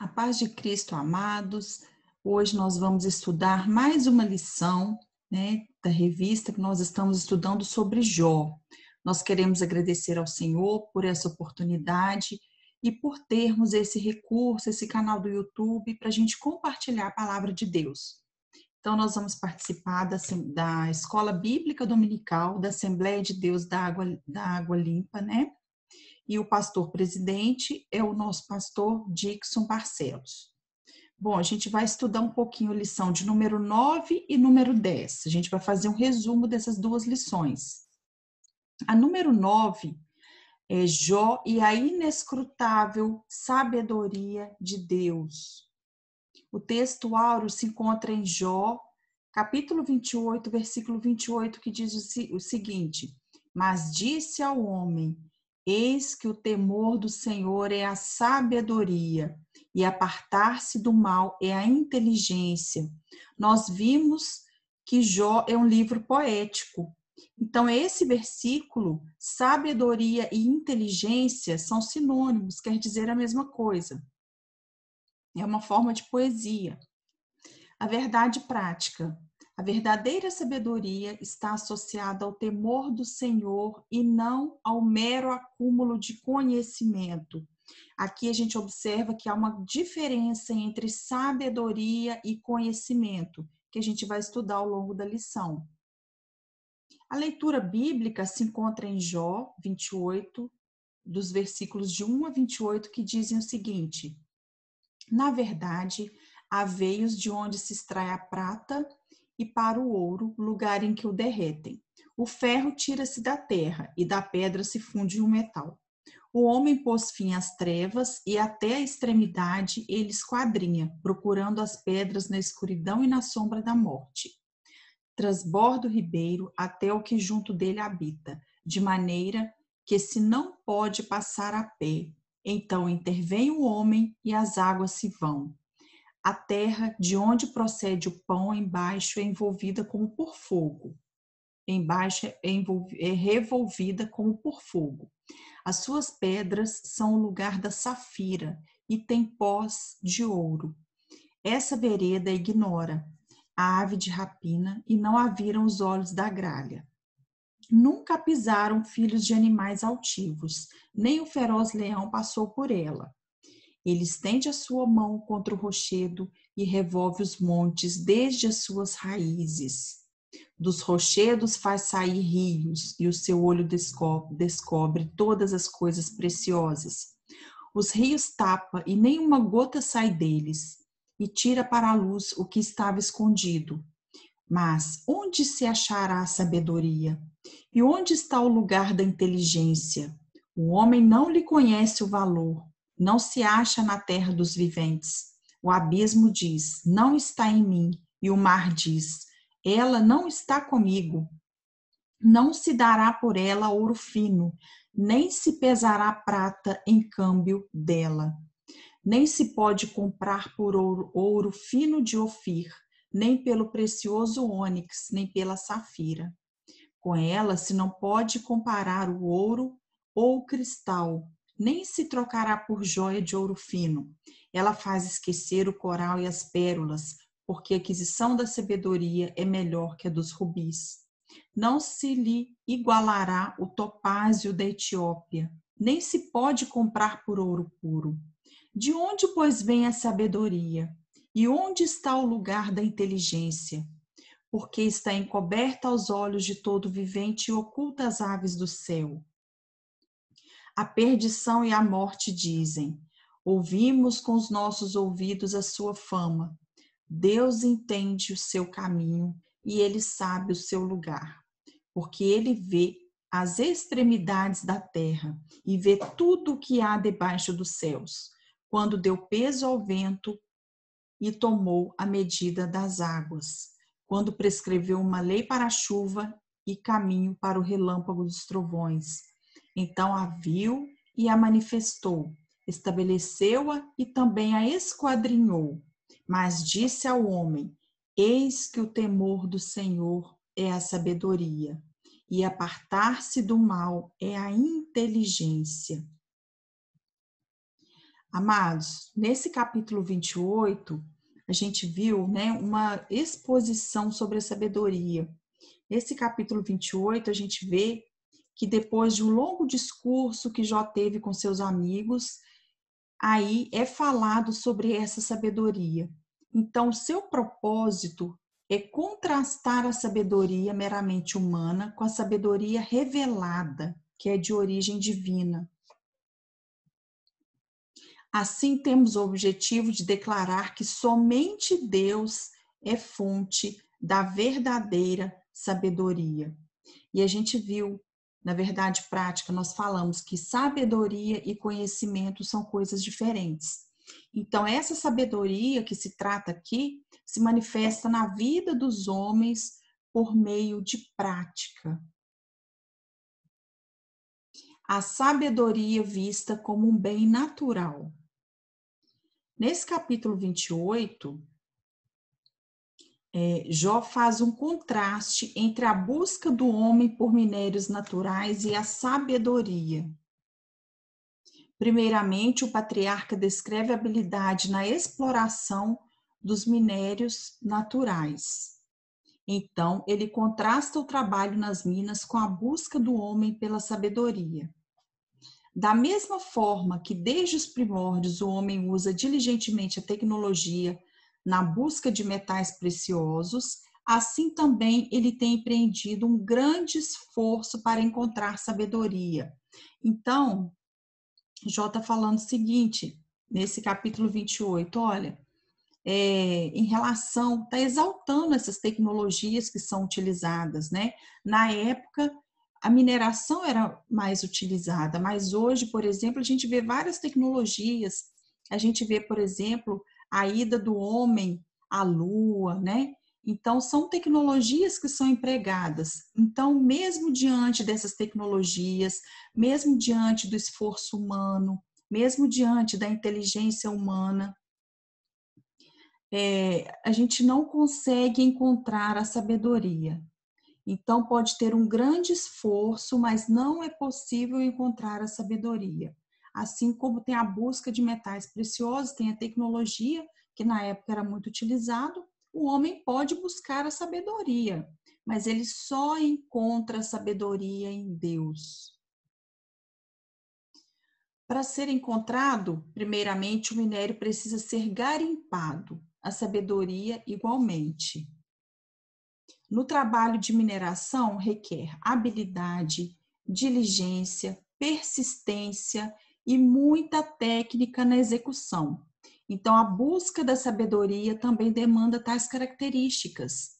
A paz de Cristo, amados. Hoje nós vamos estudar mais uma lição, da revista que nós estamos estudando sobre Jó. Nós queremos agradecer ao Senhor por essa oportunidade e por termos esse recurso, esse canal do YouTube, para a gente compartilhar a palavra de Deus. Então, nós vamos participar da Escola Bíblica Dominical, da Assembleia de Deus da Água Limpa, né? E o pastor presidente é o nosso pastor Dixon Barcelos. Bom, a gente vai estudar um pouquinho a lição de número 9 e número 10. A gente vai fazer um resumo dessas duas lições. A número 9 é Jó e a inescrutável sabedoria de Deus. O texto áureo se encontra em Jó, capítulo 28, versículo 28, que diz o seguinte: Mas disse ao homem: Eis que o temor do Senhor é a sabedoria, e apartar-se do mal é a inteligência. Nós vimos que Jó é um livro poético. Então, esse versículo, sabedoria e inteligência, são sinônimos, quer dizer a mesma coisa. É uma forma de poesia. A verdade prática. A verdadeira sabedoria está associada ao temor do Senhor e não ao mero acúmulo de conhecimento. Aqui a gente observa que há uma diferença entre sabedoria e conhecimento, que a gente vai estudar ao longo da lição. A leitura bíblica se encontra em Jó 28, dos versículos de 1 a 28, que dizem o seguinte: Na verdade, há veios de onde se extrai a prata e para o ouro, lugar em que o derretem. O ferro tira-se da terra e da pedra se funde o metal. O homem pôs fim às trevas e até a extremidade ele esquadrinha, procurando as pedras na escuridão e na sombra da morte. Transborda o ribeiro até o que junto dele habita, de maneira que se não pode passar a pé. Então intervém o homem e as águas se vão. A terra de onde procede o pão embaixo é envolvida como por fogo. Embaixo é revolvida como por fogo. As suas pedras são o lugar da safira e tem pós de ouro. Essa vereda ignora a ave de rapina e não a viram os olhos da gralha. Nunca pisaram filhos de animais altivos, nem o feroz leão passou por ela. Ele estende a sua mão contra o rochedo e revolve os montes desde as suas raízes. Dos rochedos faz sair rios e o seu olho descobre todas as coisas preciosas. Os rios tapa e nenhuma gota sai deles, e tira para a luz o que estava escondido. Mas onde se achará a sabedoria? E onde está o lugar da inteligência? O homem não lhe conhece o valor, não se acha na terra dos viventes. O abismo diz, não está em mim, e o mar diz, ela não está comigo. Não se dará por ela ouro fino, nem se pesará prata em câmbio dela. Nem se pode comprar por ouro fino de Ofir, nem pelo precioso ônix, nem pela safira. Com ela se não pode comparar o ouro ou o cristal, nem se trocará por joia de ouro fino. Ela faz esquecer o coral e as pérolas, porque a aquisição da sabedoria é melhor que a dos rubis. Não se lhe igualará o topázio da Etiópia, nem se pode comprar por ouro puro. De onde, pois, vem a sabedoria? E onde está o lugar da inteligência? Porque está encoberta aos olhos de todo vivente e oculta às aves do céu. A perdição e a morte dizem, ouvimos com os nossos ouvidos a sua fama. Deus entende o seu caminho e ele sabe o seu lugar, porque ele vê as extremidades da terra e vê tudo o que há debaixo dos céus, quando deu peso ao vento e tomou a medida das águas, quando prescreveu uma lei para a chuva e caminho para o relâmpago dos trovões. Então a viu e a manifestou, estabeleceu-a e também a esquadrinhou. Mas disse ao homem, eis que o temor do Senhor é a sabedoria, e apartar-se do mal é a inteligência. Amados, nesse capítulo 28, a gente viu, né, uma exposição sobre a sabedoria. Nesse capítulo 28, a gente vê que depois de um longo discurso que Jó teve com seus amigos, aí é falado sobre essa sabedoria. Então, seu propósito é contrastar a sabedoria meramente humana com a sabedoria revelada, que é de origem divina. Assim, temos o objetivo de declarar que somente Deus é fonte da verdadeira sabedoria. E a gente viu, na verdade prática, nós falamos que sabedoria e conhecimento são coisas diferentes. Então, essa sabedoria que se trata aqui se manifesta na vida dos homens por meio de prática. A sabedoria vista como um bem natural. Nesse capítulo 28, Jó faz um contraste entre a busca do homem por minérios naturais e a sabedoria. Primeiramente, o patriarca descreve a habilidade na exploração dos minérios naturais. Então, ele contrasta o trabalho nas minas com a busca do homem pela sabedoria. Da mesma forma que desde os primórdios o homem usa diligentemente a tecnologia na busca de metais preciosos, assim também ele tem empreendido um grande esforço para encontrar sabedoria. Então, Jó está falando o seguinte, nesse capítulo 28, olha, em relação, está exaltando essas tecnologias que são utilizadas, né? Na época, a mineração era mais utilizada, mas hoje, por exemplo, a gente vê várias tecnologias, a gente vê, por exemplo, a ida do homem à Lua, né? Então, são tecnologias que são empregadas. Então, mesmo diante dessas tecnologias, mesmo diante do esforço humano, mesmo diante da inteligência humana, a gente não consegue encontrar a sabedoria. Então, pode ter um grande esforço, mas não é possível encontrar a sabedoria. Assim como tem a busca de metais preciosos, tem a tecnologia, que na época era muito utilizado, o homem pode buscar a sabedoria, mas ele só encontra a sabedoria em Deus. Para ser encontrado, primeiramente, o minério precisa ser garimpado, a sabedoria igualmente. No trabalho de mineração, requer habilidade, diligência, persistência e muita técnica na execução. Então, a busca da sabedoria também demanda tais características.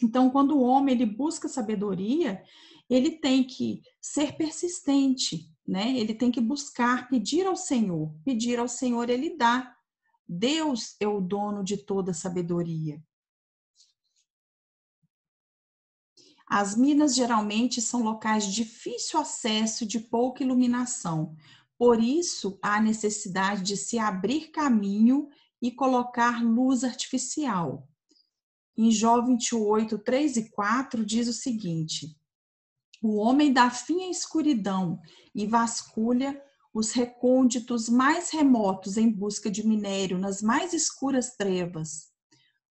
Então, quando o homem ele busca sabedoria, ele tem que ser persistente, né? Ele tem que buscar, pedir ao Senhor ele dá. Deus é o dono de toda sabedoria. As minas geralmente são locais de difícil acesso e de pouca iluminação. Por isso, há necessidade de se abrir caminho e colocar luz artificial. Em Jó 28, 3 e 4, diz o seguinte: o homem dá fim à escuridão e vasculha os recônditos mais remotos em busca de minério nas mais escuras trevas.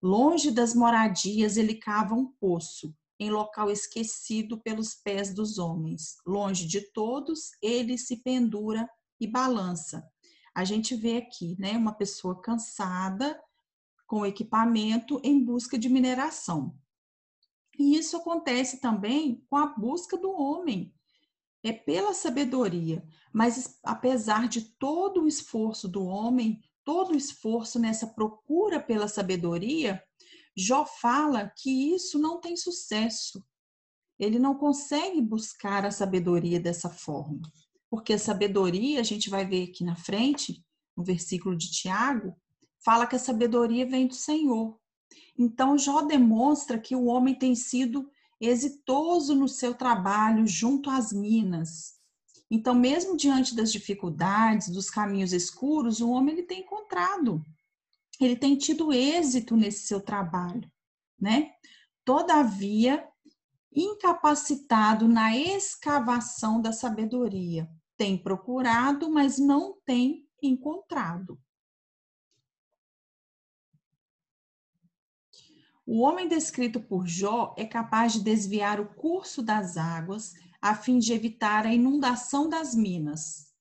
Longe das moradias, ele cava um poço, em local esquecido pelos pés dos homens. Longe de todos, ele se pendura e balança. A gente vê aqui, né, uma pessoa cansada, com equipamento, em busca de mineração. E isso acontece também com a busca do homem, é pela sabedoria. Mas apesar de todo o esforço do homem, todo o esforço nessa procura pela sabedoria, Jó fala que isso não tem sucesso. Ele não consegue buscar a sabedoria dessa forma. Porque a sabedoria, a gente vai ver aqui na frente, no versículo de Tiago, fala que a sabedoria vem do Senhor. Então, Jó demonstra que o homem tem sido exitoso no seu trabalho junto às minas. Então, mesmo diante das dificuldades, dos caminhos escuros, o homem ele tem encontrado, ele tem tido êxito nesse seu trabalho, né? Todavia, incapacitado na escavação da sabedoria, tem procurado, mas não tem encontrado. O homem descrito por Jó é capaz de desviar o curso das águas a fim de evitar a inundação das minas.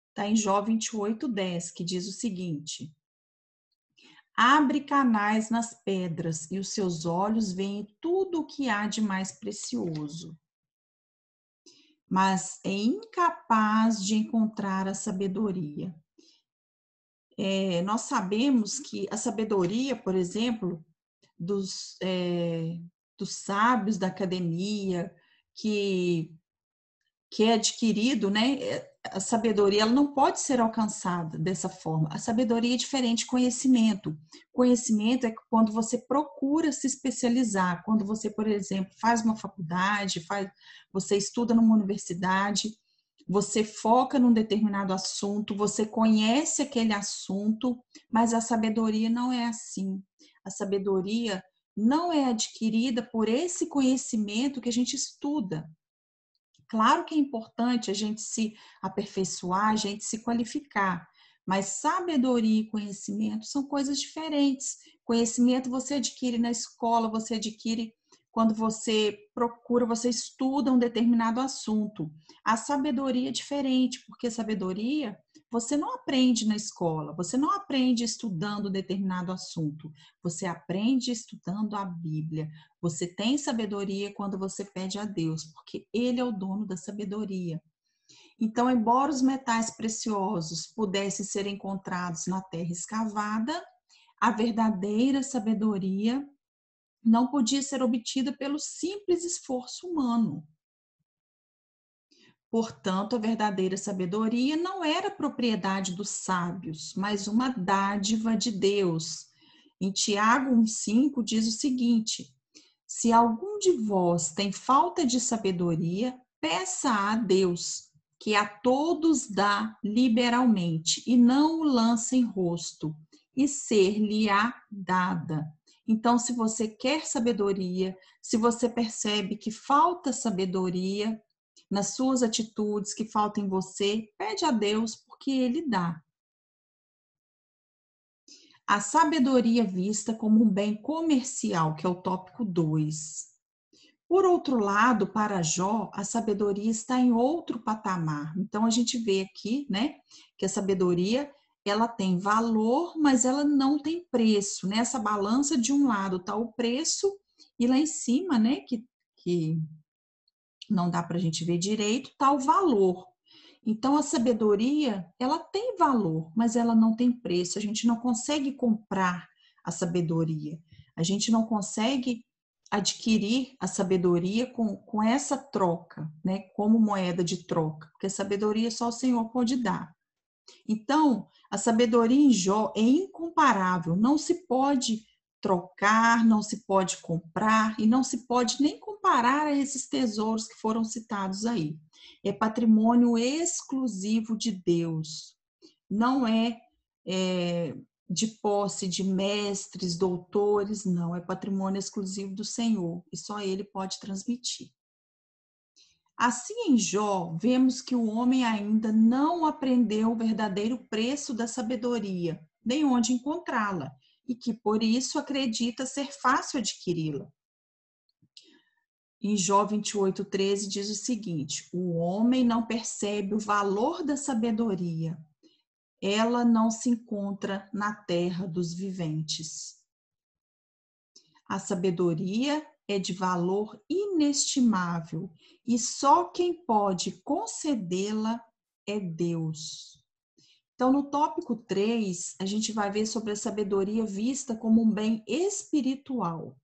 Está em Jó 28:10, que diz o seguinte: abre canais nas pedras e os seus olhos veem tudo o que há de mais precioso. Mas é incapaz de encontrar a sabedoria. Nós sabemos que a sabedoria, por exemplo, dos sábios da academia, que é adquirido, né? A sabedoria ela não pode ser alcançada dessa forma. A sabedoria é diferente de conhecimento. Conhecimento é quando você procura se especializar, quando você, por exemplo, faz uma faculdade, você estuda numa universidade, você foca num determinado assunto, você conhece aquele assunto, mas a sabedoria não é assim. A sabedoria não é adquirida por esse conhecimento que a gente estuda. Claro que é importante a gente se aperfeiçoar, a gente se qualificar, mas sabedoria e conhecimento são coisas diferentes. Conhecimento você adquire na escola, você adquire quando você procura, você estuda um determinado assunto. A sabedoria é diferente, porque sabedoria você não aprende na escola, você não aprende estudando determinado assunto, você aprende estudando a Bíblia. Você tem sabedoria quando você pede a Deus, porque Ele é o dono da sabedoria. Então, embora os metais preciosos pudessem ser encontrados na terra escavada, a verdadeira sabedoria não podia ser obtida pelo simples esforço humano. Portanto, a verdadeira sabedoria não era propriedade dos sábios, mas uma dádiva de Deus. Em Tiago 1,5 diz o seguinte: se algum de vós tem falta de sabedoria, peça a Deus, que a todos dá liberalmente, e não o lança em rosto, e ser-lhe-á dada. Então, se você quer sabedoria, se você percebe que falta sabedoria nas suas atitudes, que falta em você, pede a Deus, porque Ele dá. A sabedoria vista como um bem comercial, que é o tópico 2. Por outro lado, para Jó, a sabedoria está em outro patamar. Então, a gente vê aqui, né, que a sabedoria, ela tem valor, mas ela não tem preço. Nessa balança, de um lado está o preço, e lá em cima, né, que não dá para a gente ver direito, está o valor. Então, a sabedoria, ela tem valor, mas ela não tem preço. A gente não consegue comprar a sabedoria. A gente não consegue adquirir a sabedoria com essa troca, né? Como moeda de troca, porque a sabedoria só o Senhor pode dar. Então, a sabedoria em Jó é incomparável, não se pode trocar, não se pode comprar e não se pode nem comparar a esses tesouros que foram citados aí. É patrimônio exclusivo de Deus, não é de posse de mestres, doutores, não, é patrimônio exclusivo do Senhor e só Ele pode transmitir. Assim, em Jó, vemos que o homem ainda não aprendeu o verdadeiro preço da sabedoria, nem onde encontrá-la, e que por isso acredita ser fácil adquiri-la. Em Jó 28:13 diz o seguinte: o homem não percebe o valor da sabedoria, ela não se encontra na terra dos viventes. A sabedoria é de valor inestimável e só quem pode concedê-la é Deus. Então, no tópico 3, a gente vai ver sobre a sabedoria vista como um bem espiritual.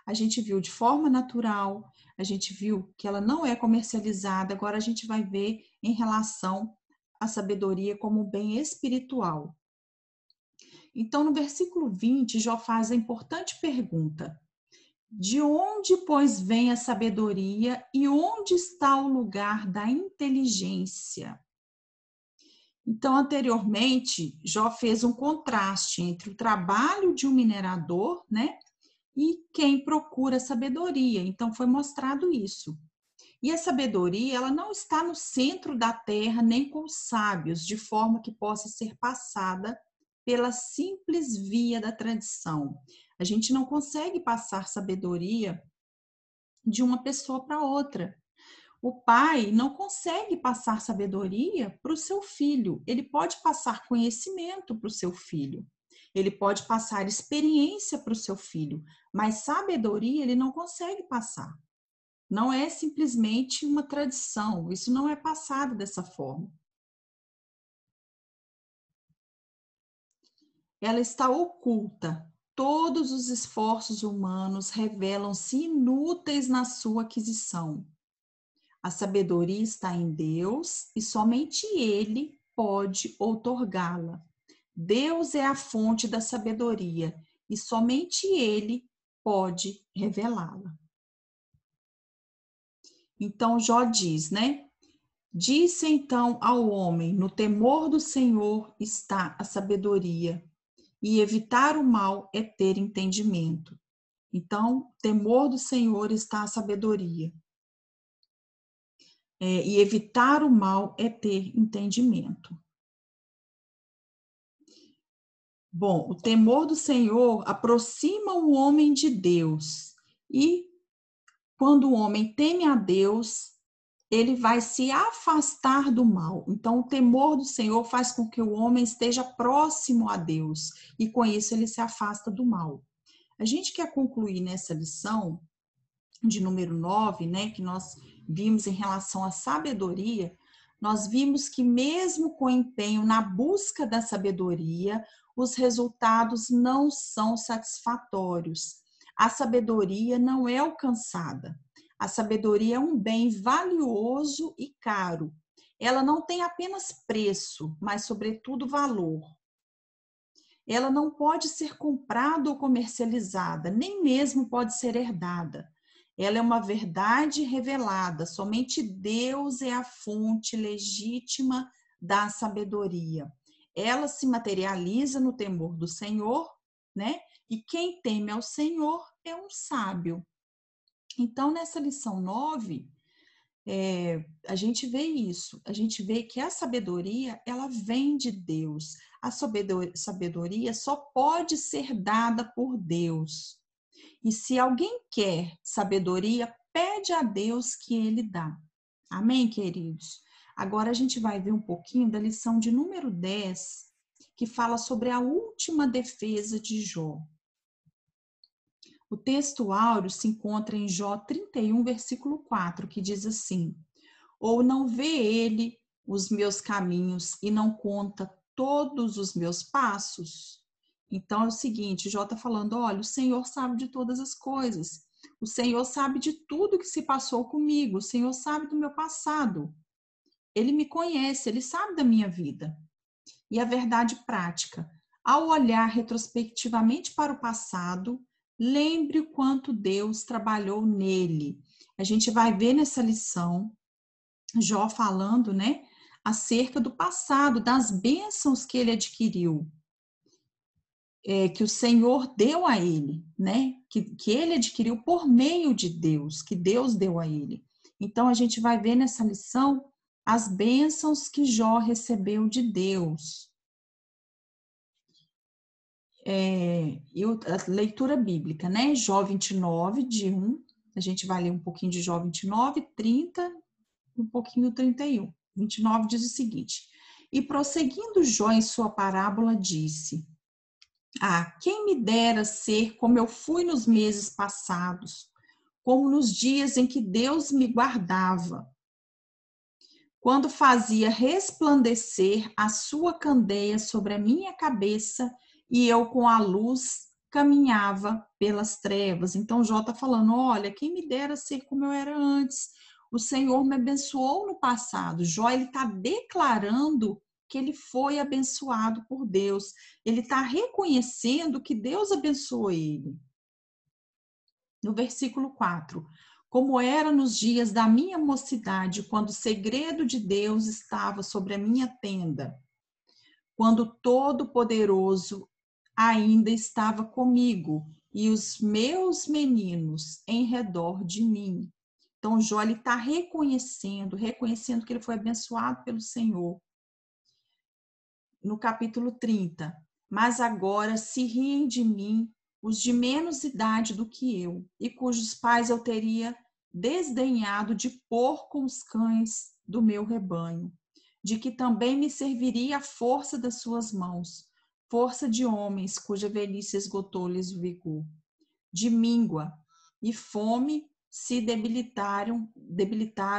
A gente viu de forma natural, a gente viu que ela não é comercializada, agora a gente vai ver em relação à sabedoria como um bem espiritual. Então, no versículo 20, Jó faz a importante pergunta: de onde, pois, vem a sabedoria e onde está o lugar da inteligência? Então, anteriormente, Jó fez um contraste entre o trabalho de um minerador, né, e quem procura sabedoria. Então, foi mostrado isso. E a sabedoria, ela não está no centro da terra nem com os sábios, de forma que possa ser passada pela simples via da tradição. A gente não consegue passar sabedoria de uma pessoa para outra. O pai não consegue passar sabedoria para o seu filho. Ele pode passar conhecimento para o seu filho. Ele pode passar experiência para o seu filho, mas sabedoria ele não consegue passar. Não é simplesmente uma tradição, isso não é passado dessa forma. Ela está oculta. Todos os esforços humanos revelam-se inúteis na sua aquisição. A sabedoria está em Deus e somente Ele pode outorgá-la. Deus é a fonte da sabedoria e somente Ele pode revelá-la. Então Jó diz, né? Disse então ao homem: no temor do Senhor está a sabedoria, e evitar o mal é ter entendimento. Então, temor do Senhor está a sabedoria. E evitar o mal é ter entendimento. Bom, o temor do Senhor aproxima o homem de Deus. E quando o homem teme a Deus, ele vai se afastar do mal. Então, o temor do Senhor faz com que o homem esteja próximo a Deus. E com isso ele se afasta do mal. A gente quer concluir nessa lição de número 9, né, que nós vimos em relação à sabedoria, nós vimos que mesmo com empenho na busca da sabedoria, os resultados não são satisfatórios. A sabedoria não é alcançada. A sabedoria é um bem valioso e caro. Ela não tem apenas preço, mas sobretudo valor. Ela não pode ser comprada ou comercializada, nem mesmo pode ser herdada. Ela é uma verdade revelada, somente Deus é a fonte legítima da sabedoria. Ela se materializa no temor do Senhor, né? E quem teme ao Senhor é um sábio. Então, nessa lição 9, a gente vê isso, a gente vê que a sabedoria, ela vem de Deus. A sabedoria só pode ser dada por Deus. E se alguém quer sabedoria, pede a Deus que ele dá. Amém, queridos? Agora a gente vai ver um pouquinho da lição de número 10, que fala sobre a última defesa de Jó. O texto áureo se encontra em Jó 31, versículo 4, que diz assim: ou não vê ele os meus caminhos e não conta todos os meus passos? Então é o seguinte, Jó está falando, olha, o Senhor sabe de todas as coisas. O Senhor sabe de tudo que se passou comigo. O Senhor sabe do meu passado. Ele me conhece, ele sabe da minha vida. E a verdade prática, ao olhar retrospectivamente para o passado, lembre o quanto Deus trabalhou nele. A gente vai ver nessa lição Jó falando, né, acerca do passado, das bênçãos que ele adquiriu, que o Senhor deu a ele, né, que ele adquiriu por meio de Deus, que Deus deu a ele. Então, a gente vai ver nessa lição as bênçãos que Jó recebeu de Deus. A leitura bíblica, né, Jó 29, de 1, a gente vai ler um pouquinho de Jó 29, 30, um pouquinho do 31. 29 diz o seguinte: e prosseguindo Jó em sua parábola, disse: ah, quem me dera ser como eu fui nos meses passados, como nos dias em que Deus me guardava, quando fazia resplandecer a sua candeia sobre a minha cabeça e eu com a luz caminhava pelas trevas. Então Jó está falando, olha, quem me dera ser como eu era antes. O Senhor me abençoou no passado. Jó, ele está declarando que ele foi abençoado por Deus. Ele está reconhecendo que Deus abençoou ele. No versículo 4, como era nos dias da minha mocidade, quando o segredo de Deus estava sobre a minha tenda, quando o Todo-Poderoso ainda estava comigo e os meus meninos em redor de mim. Então, Jó está reconhecendo que ele foi abençoado pelo Senhor. No capítulo 30, mas agora se riem de mim os de menos idade do que eu, e cujos pais eu teria desdenhado de pôr com os cães do meu rebanho, de que também me serviria a força das suas mãos, força de homens cuja velhice esgotou-lhes o vigor. De míngua e fome se debilitaram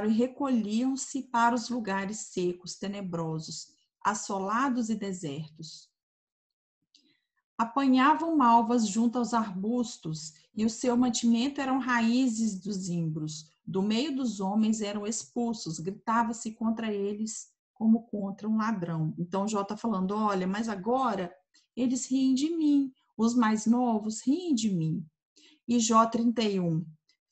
e recolhiam-se para os lugares secos, tenebrosos, assolados e desertos. Apanhavam malvas junto aos arbustos, e o seu mantimento eram raízes dos zimbros. Do meio dos homens eram expulsos, gritava-se contra eles como contra um ladrão. Então Jó está falando, olha, mas agora eles riem de mim, os mais novos riem de mim. E Jó 31,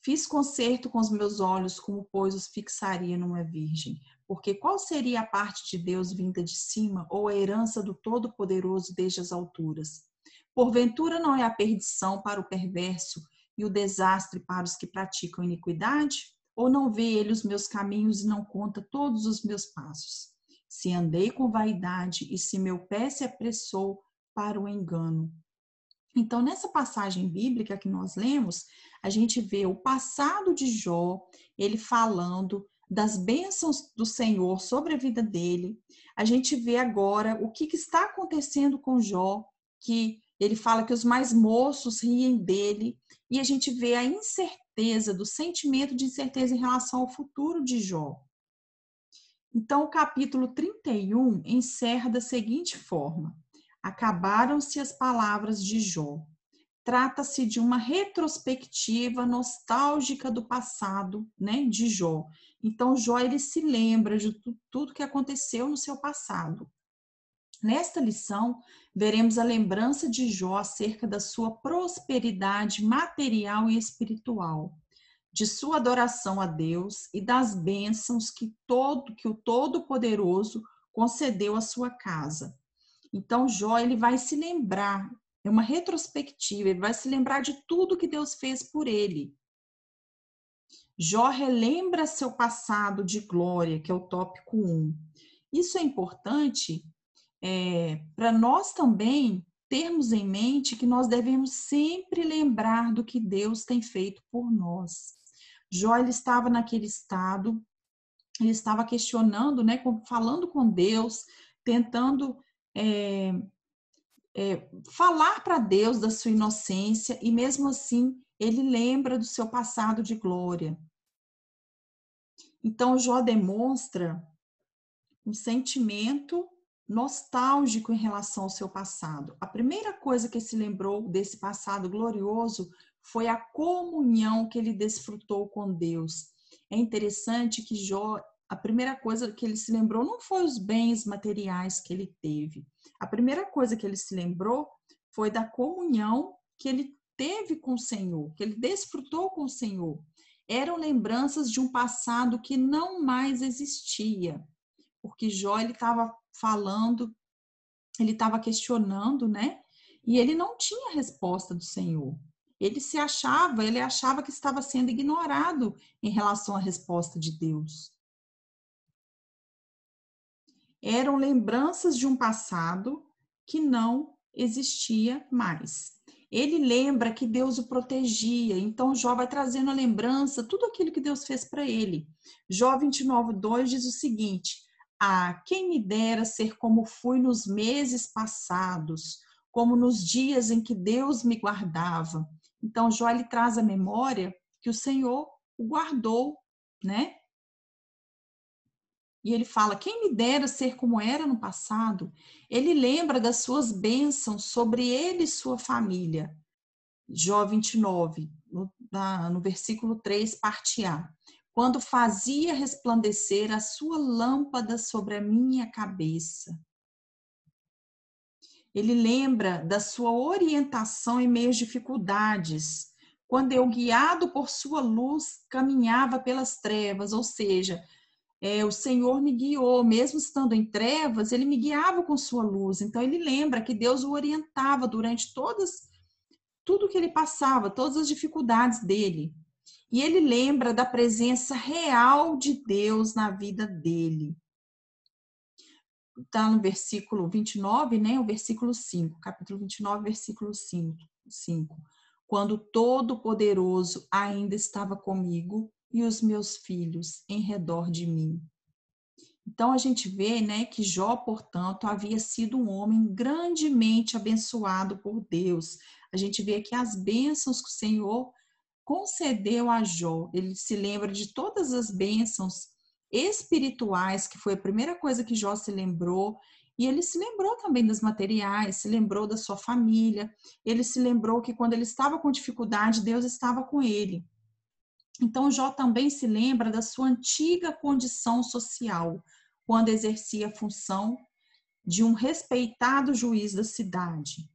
fiz concerto com os meus olhos, como pois os fixaria numa virgem. Porque qual seria a parte de Deus vinda de cima, ou a herança do Todo-Poderoso desde as alturas? Porventura não é a perdição para o perverso e o desastre para os que praticam iniquidade? Ou não vê ele os meus caminhos e não conta todos os meus passos? Se andei com vaidade e se meu pé se apressou para o engano. Então, nessa passagem bíblica que nós lemos, a gente vê o passado de Jó, ele falando das bênçãos do Senhor sobre a vida dele. A gente vê agora o que está acontecendo com Jó, que ele fala que os mais moços riem dele, e a gente vê a incerteza, do sentimento de incerteza em relação ao futuro de Jó. Então, o capítulo 31 encerra da seguinte forma: acabaram-se as palavras de Jó. Trata-se de uma retrospectiva nostálgica do passado, né, de Jó. Então, Jó, ele se lembra de tudo que aconteceu no seu passado. Nesta lição, veremos a lembrança de Jó acerca da sua prosperidade material e espiritual, de sua adoração a Deus e das bênçãos que o Todo-Poderoso concedeu à sua casa. Então, Jó, ele vai se lembrar, é uma retrospectiva, ele vai se lembrar de tudo que Deus fez por ele. Jó relembra seu passado de glória, que é o tópico 1. Isso é importante para nós também termos em mente que nós devemos sempre lembrar do que Deus tem feito por nós. Jó, ele estava naquele estado, ele estava questionando, né, falando com Deus, tentando falar para Deus da sua inocência, e mesmo assim ele lembra do seu passado de glória. Então Jó demonstra um sentimento nostálgico em relação ao seu passado. A primeira coisa que ele se lembrou desse passado glorioso foi a comunhão que ele desfrutou com Deus. É interessante que Jó, a primeira coisa que ele se lembrou não foi os bens materiais que ele teve. A primeira coisa que ele se lembrou foi da comunhão que ele teve com o Senhor, que ele desfrutou com o Senhor. Eram lembranças de um passado que não mais existia, porque Jó, ele estava falando, ele estava questionando, né? E ele não tinha resposta do Senhor. Ele achava que estava sendo ignorado em relação à resposta de Deus. Eram lembranças de um passado que não existia mais. Ele lembra que Deus o protegia, então Jó vai trazendo a lembrança, tudo aquilo que Deus fez para ele. Jó 29:2 diz o seguinte: ah, quem me dera ser como fui nos meses passados, como nos dias em que Deus me guardava. Então Jó, ele traz a memória que o Senhor o guardou, né? E ele fala, quem me dera ser como era no passado. Ele lembra das suas bênçãos sobre ele e sua família. Jó 29, no versículo 3, parte A. Quando fazia resplandecer a sua lâmpada sobre a minha cabeça. Ele lembra da sua orientação em meio às dificuldades. Quando eu, guiado por sua luz, caminhava pelas trevas, ou seja, o Senhor me guiou, mesmo estando em trevas, ele me guiava com sua luz. Então, ele lembra que Deus o orientava durante tudo que ele passava, todas as dificuldades dele. E ele lembra da presença real de Deus na vida dele. Está no versículo 29, né? O versículo 5, capítulo 29, versículo 5. Quando Todo-Poderoso ainda estava comigo e os meus filhos em redor de mim. Então a gente vê, né, que Jó, portanto, havia sido um homem grandemente abençoado por Deus. A gente vê aqui as bênçãos que o Senhor concedeu a Jó. Ele se lembra de todas as bênçãos espirituais, que foi a primeira coisa que Jó se lembrou, e ele se lembrou também das materiais, se lembrou da sua família, ele se lembrou que quando ele estava com dificuldade, Deus estava com ele. Então, Jó também se lembra da sua antiga condição social, quando exercia a função de um respeitado juiz da cidade.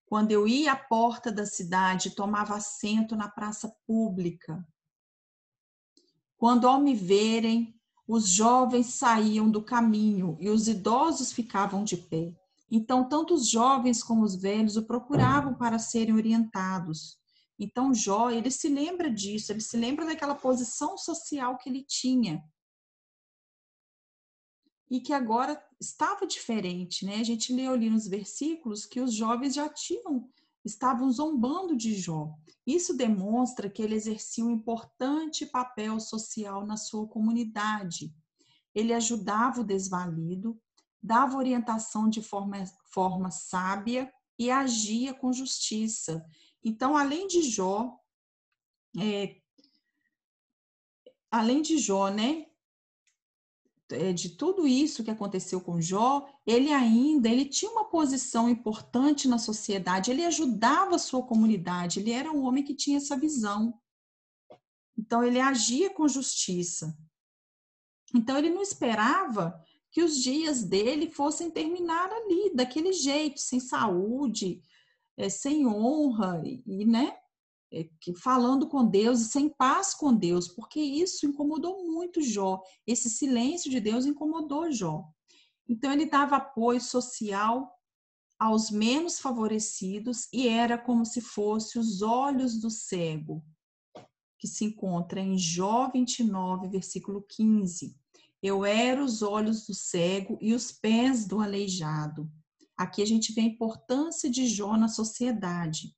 Quando eu ia à porta da cidade, tomava assento na praça pública. Quando, ao me verem, os jovens saíam do caminho e os idosos ficavam de pé. Então, tanto os jovens como os velhos o procuravam para serem orientados. Então, Jó, ele se lembra disso, ele se lembra daquela posição social que ele tinha. E que agora estava diferente, né? A gente leu ali nos versículos que os jovens estavam zombando de Jó. Isso demonstra que ele exercia um importante papel social na sua comunidade. Ele ajudava o desvalido, dava orientação de forma sábia e agia com justiça. Então, além de Jó, né, de tudo isso que aconteceu com Jó, ele tinha uma posição importante na sociedade, ele ajudava a sua comunidade, ele era um homem que tinha essa visão. Então, ele agia com justiça. Então, ele não esperava que os dias dele fossem terminar ali, daquele jeito, sem saúde, sem honra, né? Falando com Deus e sem paz com Deus, porque isso incomodou muito Jó. Esse silêncio de Deus incomodou Jó. Então, ele dava apoio social aos menos favorecidos e era como se fosse os olhos do cego, que se encontra em Jó 29, versículo 15. Eu era os olhos do cego e os pés do aleijado. Aqui a gente vê a importância de Jó na sociedade.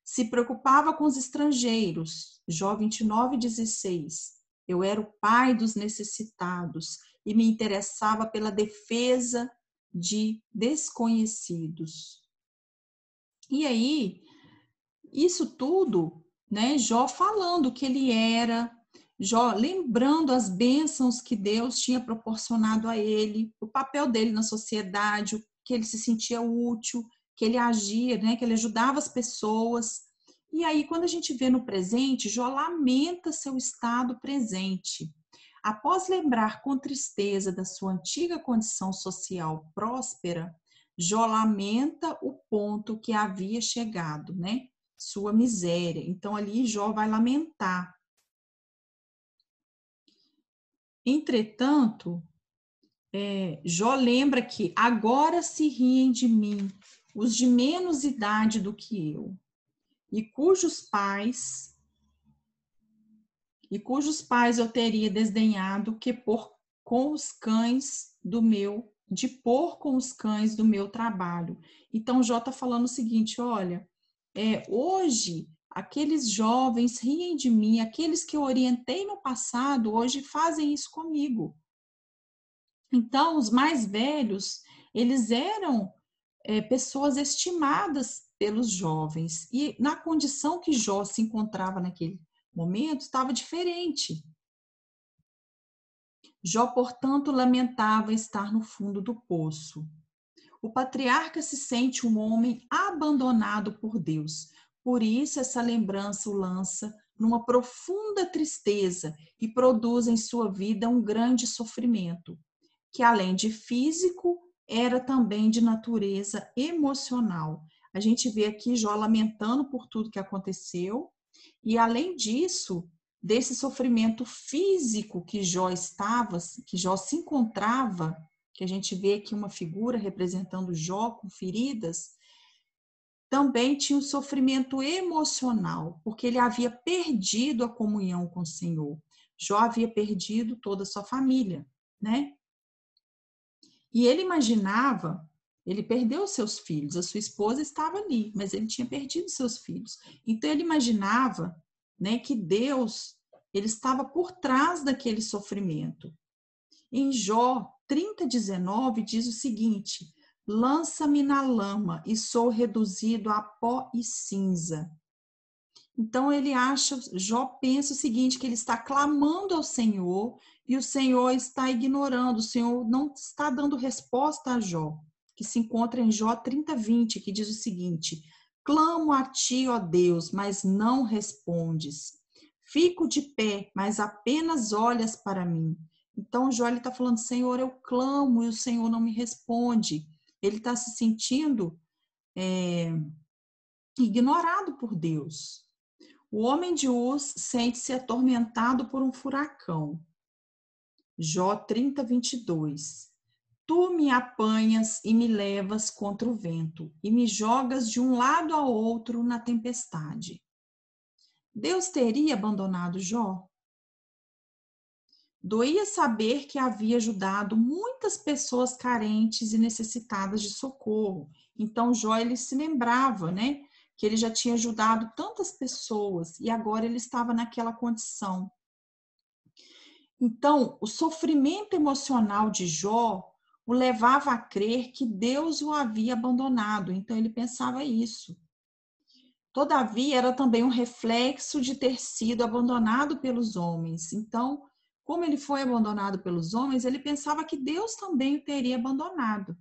Se preocupava com os estrangeiros. Jó 29, 16. Eu era o pai dos necessitados e me interessava pela defesa de desconhecidos. E aí, isso tudo, né? Jó falando que ele era, Jó lembrando as bênçãos que Deus tinha proporcionado a ele, o papel dele na sociedade, que ele se sentia útil, que ele agia, né? Que ele ajudava as pessoas. E aí, quando a gente vê no presente, Jó lamenta seu estado presente. Após lembrar com tristeza da sua antiga condição social próspera, Jó lamenta o ponto que havia chegado, né? Sua miséria. Então, ali Jó vai lamentar. Entretanto, Jó lembra que agora se riem de mim os de menos idade do que eu, e cujos pais eu teria desdenhado que pôr com os cães do meu, de pôr com os cães do meu trabalho. Então, Jó está falando o seguinte, olha, hoje aqueles jovens riem de mim, aqueles que eu orientei no passado, hoje fazem isso comigo. Então, os mais velhos, eles eram pessoas estimadas pelos jovens. E na condição que Jó se encontrava naquele momento, estava diferente. Jó, portanto, lamentava estar no fundo do poço. O patriarca se sente um homem abandonado por Deus. Por isso, essa lembrança o lança numa profunda tristeza e produz em sua vida um grande sofrimento, que além de físico, era também de natureza emocional. A gente vê aqui Jó lamentando por tudo que aconteceu, e além disso, desse sofrimento físico que Jó se encontrava, que a gente vê aqui uma figura representando Jó com feridas, Também tinha um sofrimento emocional, porque ele havia perdido a comunhão com o Senhor. Jó havia perdido toda a sua família, né? E ele imaginava, ele perdeu seus filhos, a sua esposa estava ali, mas ele tinha perdido seus filhos. Então ele imaginava, né, que Deus, ele estava por trás daquele sofrimento. Em Jó 30:19 diz o seguinte: lança-me na lama e sou reduzido a pó e cinza. Então ele acha, Jó pensa o seguinte, que ele está clamando ao Senhor e o Senhor está ignorando, o Senhor não está dando resposta a Jó, que se encontra em Jó 30:20, que diz o seguinte: clamo a ti, ó Deus, mas não respondes. Fico de pé, mas apenas olhas para mim. Então Jó está falando, Senhor, eu clamo e o Senhor não me responde. Ele está se sentindo ignorado por Deus. O homem de Uz sente-se atormentado por um furacão. Jó 30:22. Tu me apanhas e me levas contra o vento, e me jogas de um lado a outro na tempestade. Deus teria abandonado Jó? Doía saber que havia ajudado muitas pessoas carentes e necessitadas de socorro. Então Jó ele se lembrava, né, que ele já tinha ajudado tantas pessoas e agora ele estava naquela condição. Então, o sofrimento emocional de Jó o levava a crer que Deus o havia abandonado. Então ele pensava isso. Todavia, era também um reflexo de ter sido abandonado pelos homens. Então, como ele foi abandonado pelos homens, ele pensava que Deus também o teria abandonado.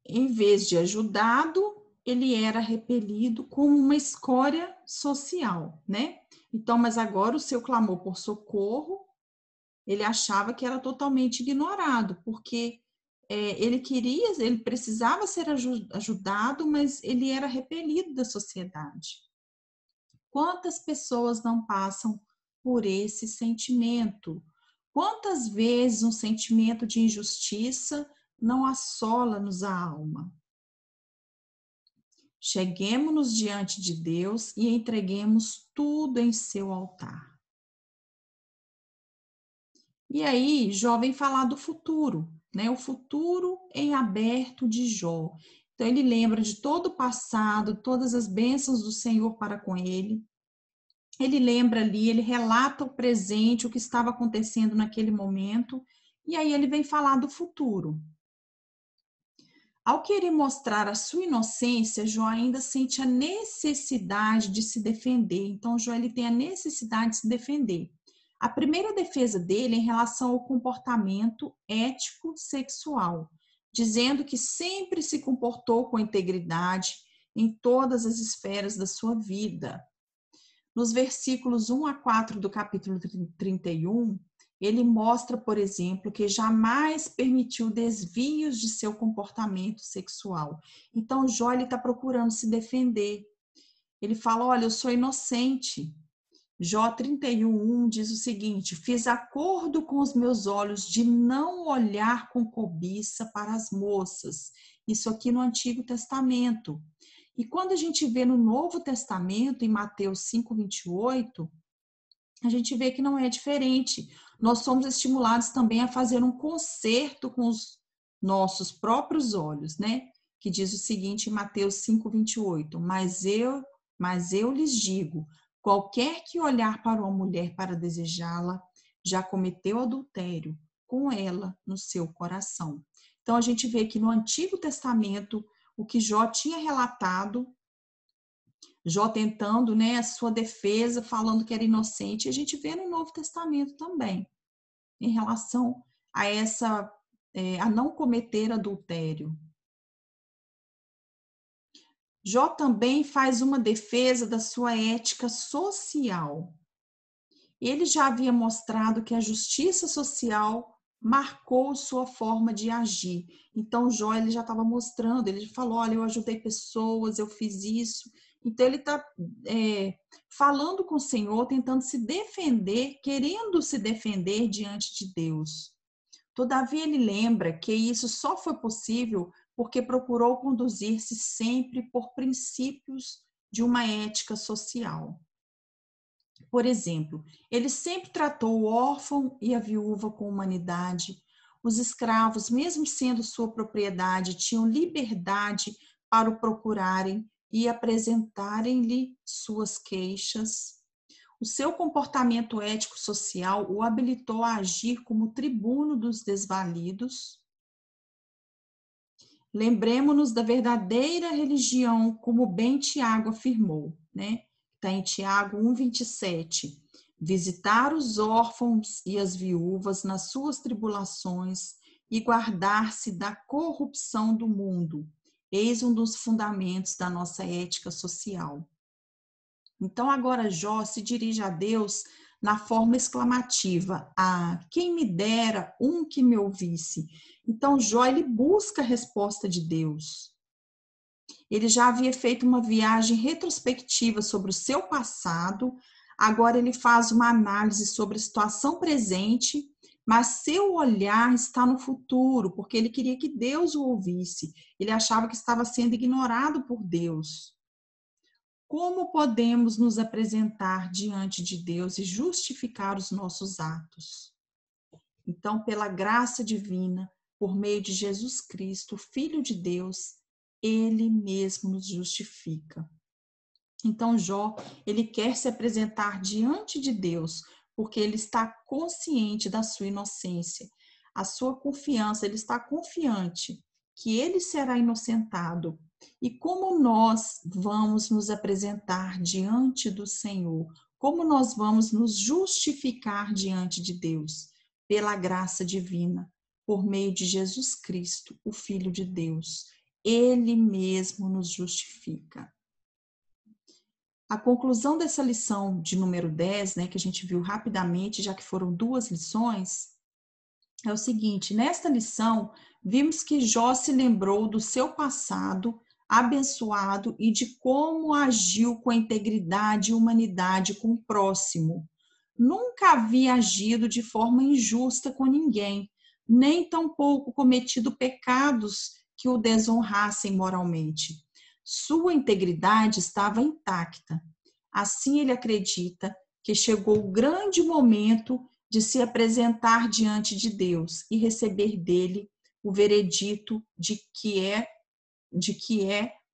Em vez de ajudado, ele era repelido como uma escória social, né? Então, mas agora o seu clamor por socorro, ele achava que era totalmente ignorado, porque ele precisava ser ajudado, mas ele era repelido da sociedade. Quantas pessoas não passam por esse sentimento? Quantas vezes um sentimento de injustiça não assola-nos a alma? Cheguemo-nos diante de Deus e entreguemos tudo em seu altar. E aí, Jó vem falar do futuro, né? O futuro em aberto de Jó. Então, ele lembra de todo o passado, todas as bênçãos do Senhor para com ele. Ele lembra ali, ele relata o presente, o que estava acontecendo naquele momento, e aí ele vem falar do futuro. Ao querer mostrar a sua inocência, Jó ainda sente a necessidade de se defender. Então, Jó ele tem a necessidade de se defender. A primeira defesa dele é em relação ao comportamento ético sexual, dizendo que sempre se comportou com integridade em todas as esferas da sua vida. Nos versículos 1 a 4 do capítulo 31, ele mostra, por exemplo, que jamais permitiu desvios de seu comportamento sexual. Então, Jó está procurando se defender. Ele fala, olha, eu sou inocente. Jó 31:1 diz o seguinte: fiz acordo com os meus olhos de não olhar com cobiça para as moças. Isso aqui no Antigo Testamento. E quando a gente vê no Novo Testamento, em Mateus 5:28, a gente vê que não é diferente. Nós somos estimulados também a fazer um concerto com os nossos próprios olhos, né? Que diz o seguinte em Mateus 5:28, mas eu lhes digo, qualquer que olhar para uma mulher para desejá-la, já cometeu adultério com ela no seu coração. Então a gente vê que no Antigo Testamento, o que Jó tinha relatado, Jó tentando, né, a sua defesa, falando que era inocente, a gente vê no Novo Testamento também, em relação a a não cometer adultério. Jó também faz uma defesa da sua ética social. Ele já havia mostrado que a justiça social marcou sua forma de agir. Então, Jó ele já estava mostrando, ele falou, olha, eu ajudei pessoas, eu fiz isso. Então, ele está falando com o Senhor, tentando se defender, querendo se defender diante de Deus. Todavia, ele lembra que isso só foi possível porque procurou conduzir-se sempre por princípios de uma ética social. Por exemplo, ele sempre tratou o órfão e a viúva com humanidade. Os escravos, mesmo sendo sua propriedade, tinham liberdade para o procurarem e apresentarem-lhe suas queixas. O seu comportamento ético-social o habilitou a agir como tribuno dos desvalidos. Lembremos-nos da verdadeira religião, como bem Tiago afirmou, né? Está em Tiago 1,27. Visitar os órfãos e as viúvas nas suas tribulações e guardar-se da corrupção do mundo. Eis um dos fundamentos da nossa ética social. Então, agora Jó se dirige a Deus na forma exclamativa: ah, quem me dera um que me ouvisse. Então, Jó, ele busca a resposta de Deus. Ele já havia feito uma viagem retrospectiva sobre o seu passado, agora ele faz uma análise sobre a situação presente, mas seu olhar está no futuro, porque ele queria que Deus o ouvisse. Ele achava que estava sendo ignorado por Deus. Como podemos nos apresentar diante de Deus e justificar os nossos atos? Então, pela graça divina, por meio de Jesus Cristo, Filho de Deus, Ele mesmo nos justifica. Então, Jó, ele quer se apresentar diante de Deus, porque ele está consciente da sua inocência, a sua confiança, ele está confiante que ele será inocentado. E como nós vamos nos apresentar diante do Senhor? Como nós vamos nos justificar diante de Deus? Pela graça divina, por meio de Jesus Cristo, o Filho de Deus. Ele mesmo nos justifica. A conclusão dessa lição de número 10, né, que a gente viu rapidamente, já que foram 2 lições, é o seguinte: nesta lição, vimos que Jó se lembrou do seu passado abençoado e de como agiu com integridade e humanidade com o próximo. Nunca havia agido de forma injusta com ninguém, nem tampouco cometido pecados que o desonrassem moralmente. Sua integridade estava intacta. Assim, ele acredita que chegou o grande momento de se apresentar diante de Deus e receber dele o veredito de que é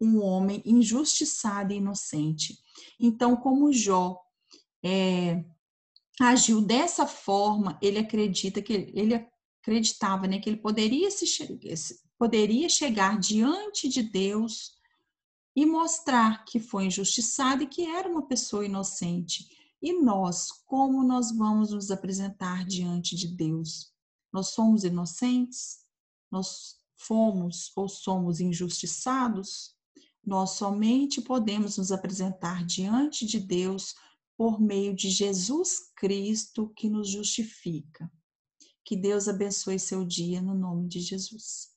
um homem injustiçado e inocente. Então, como Jó agiu dessa forma, ele acreditava, né, que ele poderia chegar diante de Deus e mostrar que foi injustiçado e que era uma pessoa inocente. E nós, como nós vamos nos apresentar diante de Deus? Nós somos inocentes? Nós fomos ou somos injustiçados? Nós somente podemos nos apresentar diante de Deus por meio de Jesus Cristo que nos justifica. Que Deus abençoe seu dia no nome de Jesus.